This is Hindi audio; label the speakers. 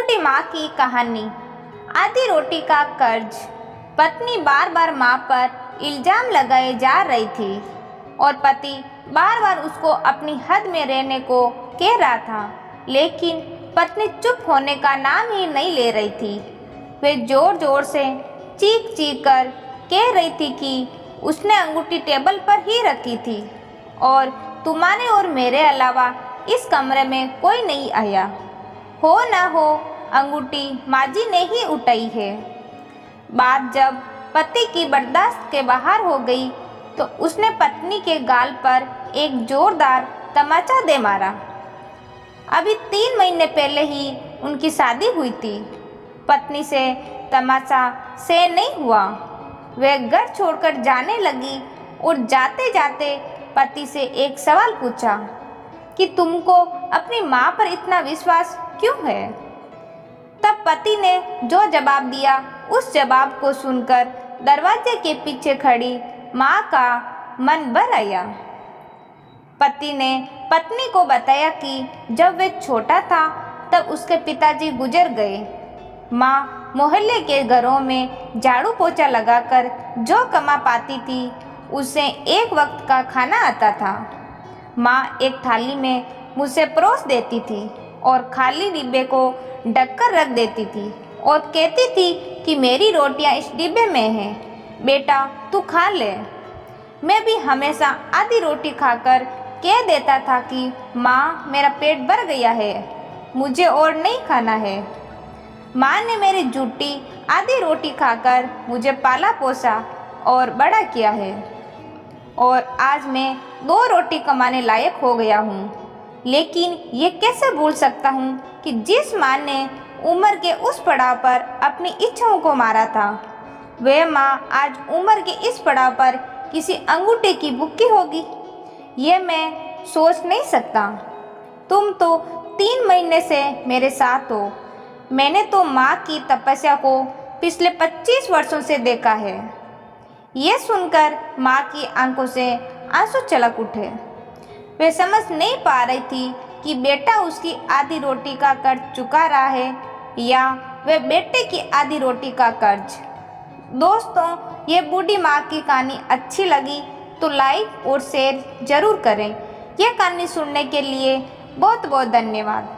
Speaker 1: बूढ़ी माँ की कहानी। आधी रोटी का कर्ज। पत्नी बार बार माँ पर इल्जाम लगाए जा रही थी और पति बार बार उसको अपनी हद में रहने को कह रहा था, लेकिन पत्नी चुप होने का नाम ही नहीं ले रही थी। वे जोर जोर से चीख चीख कर कह रही थी कि उसने अंगूठी टेबल पर ही रखी थी और तुम्हारे और मेरे अलावा इस कमरे में कोई नहीं आया। हो ना हो अंगूठी माजी ने ही उठाई है। बात जब पति की बर्दाश्त के बाहर हो गई तो उसने पत्नी के गाल पर एक जोरदार तमाचा दे मारा। अभी 3 महीने पहले ही उनकी शादी हुई थी। पत्नी से तमाचा सहन नहीं हुआ। वह घर छोड़कर जाने लगी और जाते जाते पति से एक सवाल पूछा कि तुमको अपनी माँ पर इतना विश्वास क्यों है। तब पति ने जो जवाब दिया उस जवाब को सुनकर दरवाजे के पीछे खड़ी माँ का मन भर आया। पति ने पत्नी को बताया कि जब वह छोटा था तब उसके पिताजी गुजर गए। माँ मोहल्ले के घरों में झाड़ू पोछा लगाकर जो कमा पाती थी उसे एक वक्त का खाना आता था। माँ एक थाली में मुझे परोस देती थी और खाली डिब्बे को ढककर रख देती थी और कहती थी कि मेरी रोटियां इस डिब्बे में हैं, बेटा तू खा ले। मैं भी हमेशा आधी रोटी खाकर कह देता था कि माँ मेरा पेट भर गया है, मुझे और नहीं खाना है। माँ ने मेरी झूठी आधी रोटी खाकर मुझे पाला पोसा और बड़ा किया है और आज मैं 2 रोटी कमाने लायक हो गया हूँ। लेकिन ये कैसे भूल सकता हूँ कि जिस माँ ने उम्र के उस पड़ाव पर अपनी इच्छाओं को मारा था, वह माँ आज उम्र के इस पड़ाव पर किसी अंगूठे की भूखी होगी। ये मैं सोच नहीं सकता। तुम तो 3 महीने से मेरे साथ हो। मैंने तो माँ की तपस्या को पिछले 25 वर्षों से देखा है। ये सुनकर माँ की आंखों से आंसू छलक उठे। वे समझ नहीं पा रही थी कि बेटा उसकी आधी रोटी का कर्ज चुका रहा है या वह बेटे की आधी रोटी का कर्ज। दोस्तों, ये बूढ़ी माँ की कहानी अच्छी लगी तो लाइक और शेयर ज़रूर करें। यह कहानी सुनने के लिए बहुत बहुत धन्यवाद।